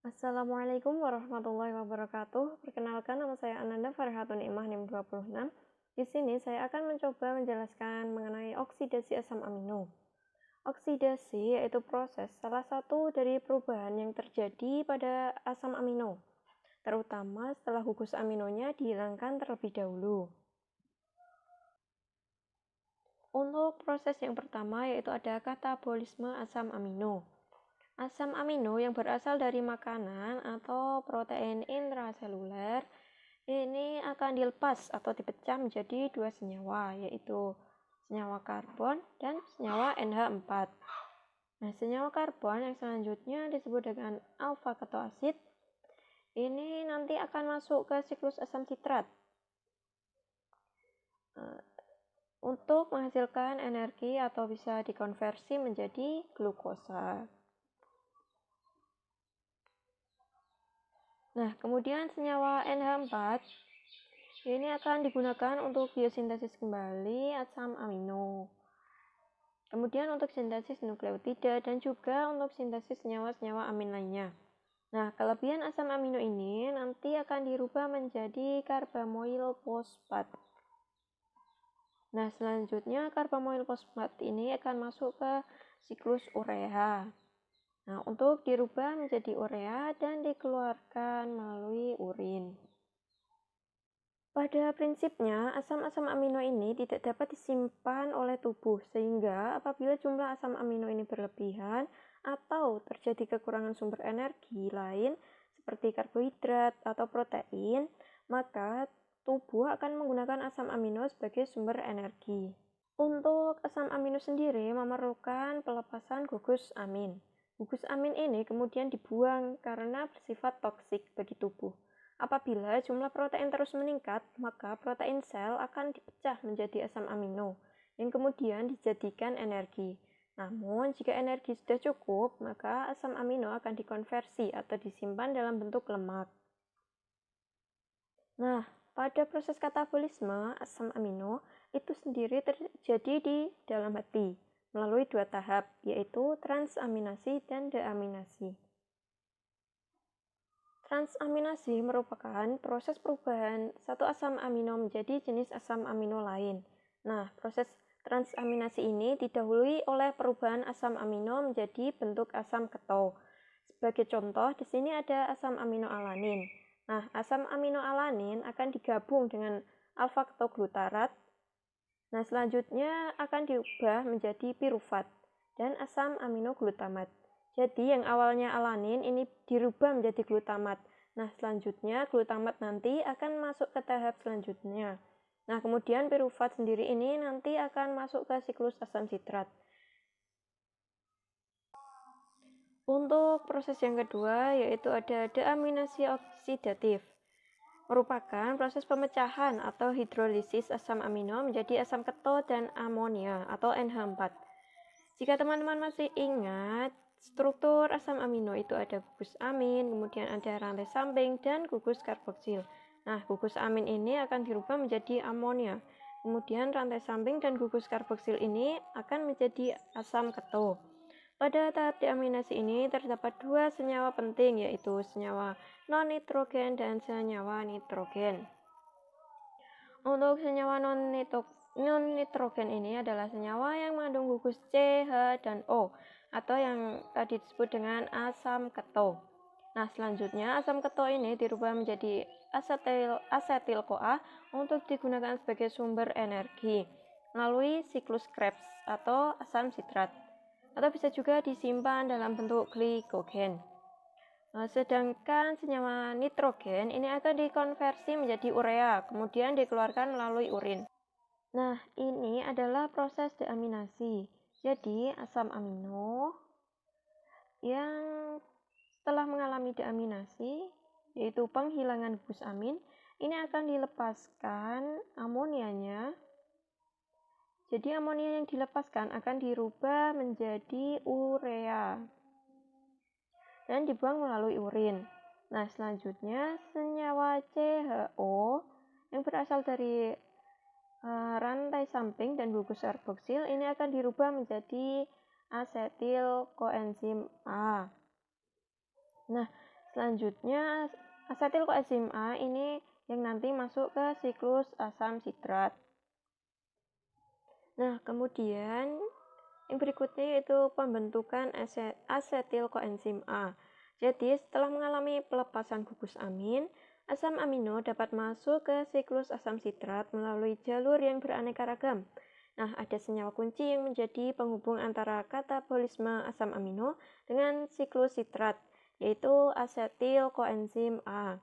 Assalamualaikum warahmatullahi wabarakatuh. Perkenalkan, nama saya Ananda Farhatun Imah NIM 26. Di sini saya akan mencoba menjelaskan mengenai oksidasi asam amino. Oksidasi yaitu proses salah satu dari perubahan yang terjadi pada asam amino, terutama setelah gugus aminonya dihilangkan terlebih dahulu. Untuk proses yang pertama yaitu ada katabolisme asam amino. Asam amino yang berasal dari makanan atau protein intraseluler ini akan dilepas atau dipecah menjadi dua senyawa, yaitu senyawa karbon dan senyawa NH4. Nah, senyawa karbon yang selanjutnya disebut dengan alfa ketoasid ini nanti akan masuk ke siklus asam sitrat untuk menghasilkan energi atau bisa dikonversi menjadi glukosa. Nah, kemudian senyawa NH4 ini akan digunakan untuk biosintesis kembali asam amino. Kemudian untuk sintesis nukleotida dan juga untuk sintesis senyawa-senyawa amin lainnya. Nah, kelebihan asam amino ini nanti akan dirubah menjadi karbamoil fosfat. Nah, selanjutnya karbamoil fosfat ini akan masuk ke siklus urea. Nah, untuk dirubah menjadi urea dan dikeluarkan melalui urin. Pada prinsipnya, asam-asam amino ini tidak dapat disimpan oleh tubuh, sehingga apabila jumlah asam amino ini berlebihan atau terjadi kekurangan sumber energi lain seperti karbohidrat atau protein, maka tubuh akan menggunakan asam amino sebagai sumber energi. Untuk asam amino sendiri memerlukan pelepasan gugus amin. Gugus amin ini kemudian dibuang karena bersifat toksik bagi tubuh. Apabila jumlah protein terus meningkat, maka protein sel akan dipecah menjadi asam amino yang kemudian dijadikan energi. Namun, jika energi sudah cukup, maka asam amino akan dikonversi atau disimpan dalam bentuk lemak. Nah, pada proses katabolisme asam amino itu sendiri terjadi di dalam hati melalui dua tahap, yaitu transaminasi dan deaminasi. Transaminasi merupakan proses perubahan satu asam amino menjadi jenis asam amino lain. Nah, proses transaminasi ini didahului oleh perubahan asam amino menjadi bentuk asam keto. Sebagai contoh, di sini ada asam amino alanin. Nah, asam amino alanin akan digabung dengan alfa ketoglutarat. Nah, selanjutnya akan diubah menjadi pirufat dan asam amino glutamat. Jadi yang awalnya alanin ini dirubah menjadi glutamat. Nah, selanjutnya glutamat nanti akan masuk ke tahap selanjutnya. Nah, kemudian pirufat sendiri ini nanti akan masuk ke siklus asam sitrat. Untuk proses yang kedua yaitu ada deaminasi oksidatif. Merupakan proses pemecahan atau hidrolisis asam amino menjadi asam keto dan amonia atau NH4. Jika teman-teman masih ingat, struktur asam amino itu ada gugus amin, kemudian ada rantai samping, dan gugus karboksil. Nah, gugus amin ini akan dirubah menjadi amonia. Kemudian rantai samping dan gugus karboksil ini akan menjadi asam keto. Pada tahap deaminasi ini terdapat dua senyawa penting, yaitu senyawa non-nitrogen dan senyawa nitrogen. Untuk senyawa non-nitrogen ini adalah senyawa yang mengandung gugus C, H, dan O, atau yang tadi disebut dengan asam keto. Nah, selanjutnya asam keto ini dirubah menjadi asetil-CoA untuk digunakan sebagai sumber energi melalui siklus Krebs atau asam sitrat, atau bisa juga disimpan dalam bentuk glikogen. Sedangkan senyawa nitrogen ini akan dikonversi menjadi urea, kemudian dikeluarkan melalui urin. Nah, ini adalah proses deaminasi. Jadi, asam amino yang setelah mengalami deaminasi, yaitu penghilangan gugus amin, ini akan dilepaskan amonianya. Jadi, amonia yang dilepaskan akan dirubah menjadi urea dan dibuang melalui urin. Nah, selanjutnya senyawa CHO yang berasal dari rantai samping dan gugus karboksil ini akan dirubah menjadi asetil koenzim A. Nah, selanjutnya asetil koenzim A ini yang nanti masuk ke siklus asam sitrat. Nah, kemudian yang berikutnya yaitu pembentukan asetil koenzim A. Jadi, setelah mengalami pelepasan gugus amin, asam amino dapat masuk ke siklus asam sitrat melalui jalur yang beraneka ragam. Nah, ada senyawa kunci yang menjadi penghubung antara katabolisme asam amino dengan siklus sitrat, yaitu asetil koenzim A.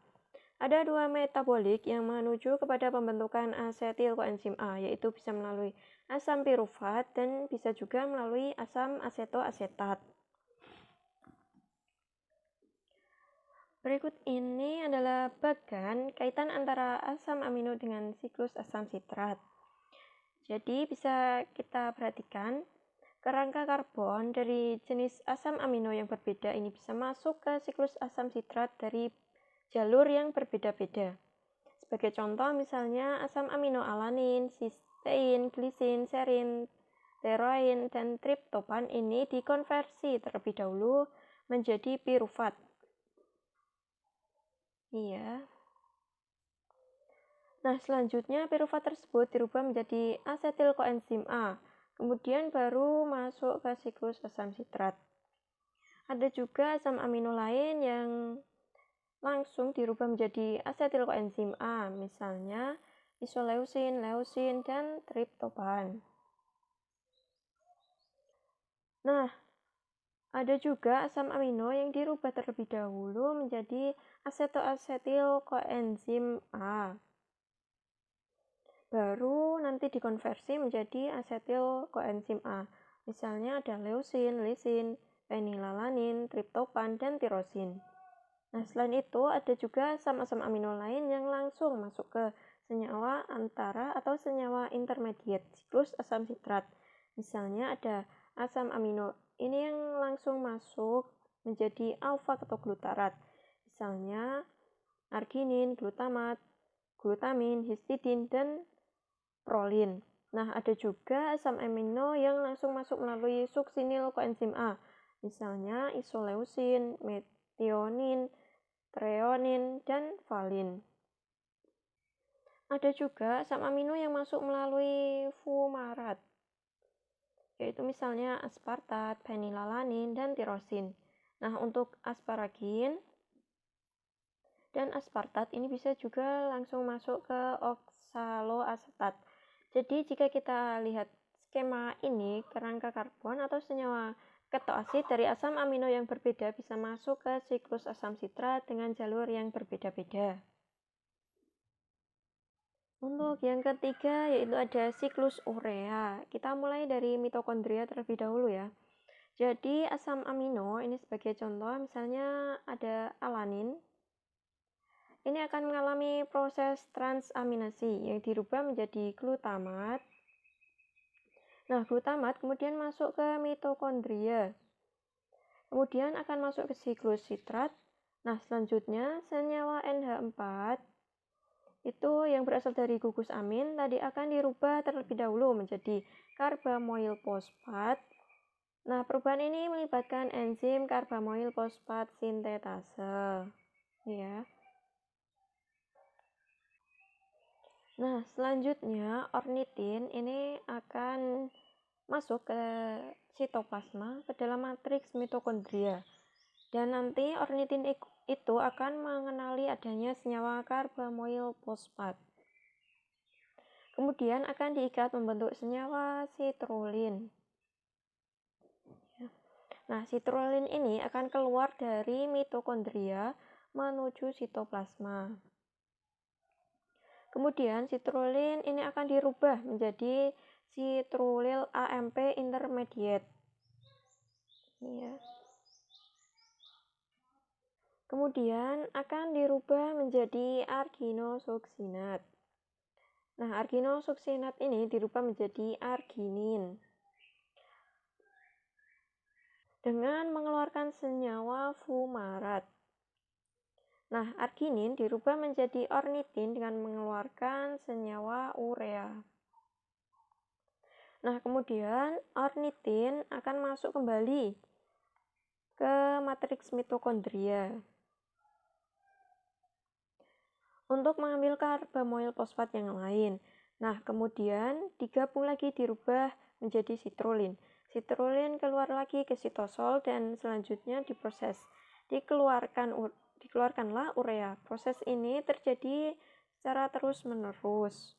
Ada dua metabolik yang menuju kepada pembentukan asetil koenzim A, yaitu bisa melalui asam pirufat dan bisa juga melalui asam asetoasetat. Berikut ini adalah bagan kaitan antara asam amino dengan siklus asam sitrat. Jadi bisa kita perhatikan kerangka karbon dari jenis asam amino yang berbeda ini bisa masuk ke siklus asam sitrat dari jalur yang berbeda-beda. Sebagai contoh misalnya asam amino alanin, sistein, glisin, serin, teroin, dan triptopan ini dikonversi terlebih dahulu menjadi pirufat. Iya. Nah, selanjutnya pirufat tersebut dirubah menjadi asetil koenzim A. Kemudian baru masuk ke siklus asam sitrat. Ada juga asam amino lain yang langsung dirubah menjadi asetil koenzim A, misalnya isoleusin, leusin, dan triptopan. Nah, ada juga asam amino yang dirubah terlebih dahulu menjadi asetoasetil koenzim A. Baru nanti dikonversi menjadi asetil koenzim A. Misalnya ada leusin, lisin, fenilalanin, triptopan, dan tirosin. Nah, selain itu ada juga asam-asam amino lain yang langsung masuk ke senyawa antara atau senyawa intermediate siklus asam sitrat. Misalnya ada asam amino ini yang langsung masuk menjadi alfa ketoglutarat. Misalnya arginin, glutamat, glutamin, histidin, dan prolin. Nah, ada juga asam amino yang langsung masuk melalui suksinil koenzim A. Misalnya isoleusin, metionin, treonin, dan valin. Ada juga asam amino yang masuk melalui fumarat, yaitu misalnya aspartat, fenilalanin, dan tirosin. Nah, untuk asparagin dan aspartat ini bisa juga langsung masuk ke oksaloasetat. Jadi, jika kita lihat skema ini, kerangka karbon atau senyawa ketoasid dari asam amino yang berbeda bisa masuk ke siklus asam sitrat dengan jalur yang berbeda-beda. Untuk yang ketiga yaitu ada siklus urea. Kita mulai dari mitokondria terlebih dahulu ya. Jadi asam amino ini sebagai contoh misalnya ada alanin. Ini akan mengalami proses transaminasi yang dirubah menjadi glutamat. Nah, glutamat kemudian masuk ke mitokondria. Kemudian akan masuk ke siklus sitrat. Nah, selanjutnya senyawa NH4 itu yang berasal dari gugus amin tadi akan dirubah terlebih dahulu menjadi karbamoil fosfat. Nah, perubahan ini melibatkan enzim karbamoil fosfat sintetase. Ya. Nah, selanjutnya ornitin ini akan masuk ke sitoplasma ke dalam matriks mitokondria. Dan nanti ornitin itu akan mengenali adanya senyawa karbamoil fosfat. Kemudian akan diikat membentuk senyawa sitrulin. Nah, sitrulin ini akan keluar dari mitokondria menuju sitoplasma. Kemudian sitrulin ini akan dirubah menjadi citrulyl AMP intermediate. Ya. Kemudian akan dirubah menjadi arginosuksinat. Nah, arginosuksinat ini dirubah menjadi arginin dengan mengeluarkan senyawa fumarat. Nah, arginin dirubah menjadi ornitin dengan mengeluarkan senyawa urea. Nah, kemudian ornitin akan masuk kembali ke matriks mitokondria. untuk mengambil karbamoil fosfat yang lain. Nah, kemudian digabung lagi, dirubah menjadi sitrulin. Sitrulin keluar lagi ke sitosol dan selanjutnya diproses. Dikeluarkanlah urea. Proses ini terjadi secara terus-menerus.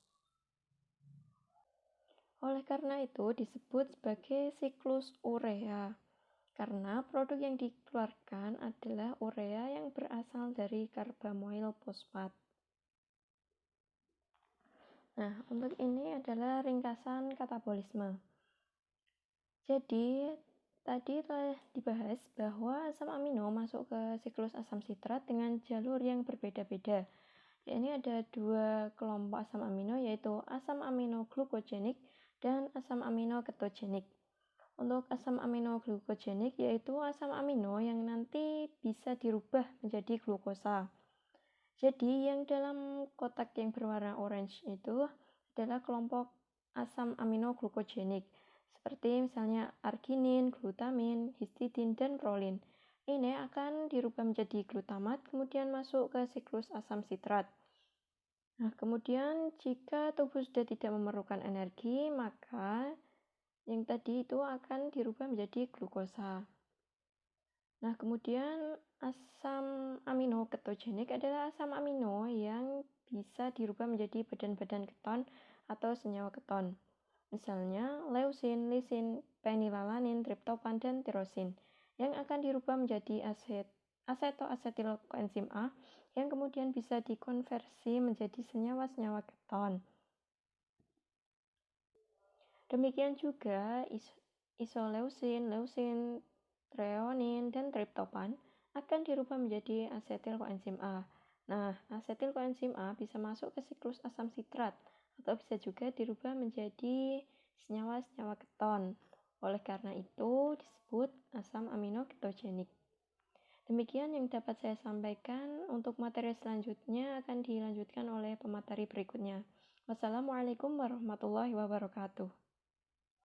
Oleh karena itu disebut sebagai siklus urea. Karena produk yang dikeluarkan adalah urea yang berasal dari karbamoil fosfat. Nah, untuk ini adalah ringkasan katabolisme. Jadi, tadi telah dibahas bahwa asam amino masuk ke siklus asam sitrat dengan jalur yang berbeda-beda. Ini ada dua kelompok asam amino, yaitu asam amino glukogenik dan asam amino ketogenik. Untuk asam amino glukogenik yaitu asam amino yang nanti bisa dirubah menjadi glukosa. Jadi yang dalam kotak yang berwarna orange itu adalah kelompok asam amino glukogenik, seperti misalnya arginin, glutamin, histidin, dan prolin. Ini akan dirubah menjadi glutamat, kemudian masuk ke siklus asam sitrat. Nah, kemudian jika tubuh sudah tidak memerlukan energi, maka yang tadi itu akan dirubah menjadi glukosa. Nah, kemudian asam amino ketogenik adalah asam amino yang bisa dirubah menjadi badan-badan keton atau senyawa keton. Misalnya leusin, lisin, penilalanin, triptopan, dan tirosin yang akan dirubah menjadi asetoasetil koenzim A yang kemudian bisa dikonversi menjadi senyawa-senyawa keton. Demikian juga isoleusin, leusin, treonin, dan triptopan akan dirubah menjadi asetil koenzim A. Nah, asetil koenzim A bisa masuk ke siklus asam sitrat atau bisa juga dirubah menjadi senyawa-senyawa keton. Oleh karena itu disebut asam amino ketogenik. Demikian yang dapat saya sampaikan. Untuk materi selanjutnya akan dilanjutkan oleh pemateri berikutnya. Wassalamualaikum warahmatullahi wabarakatuh.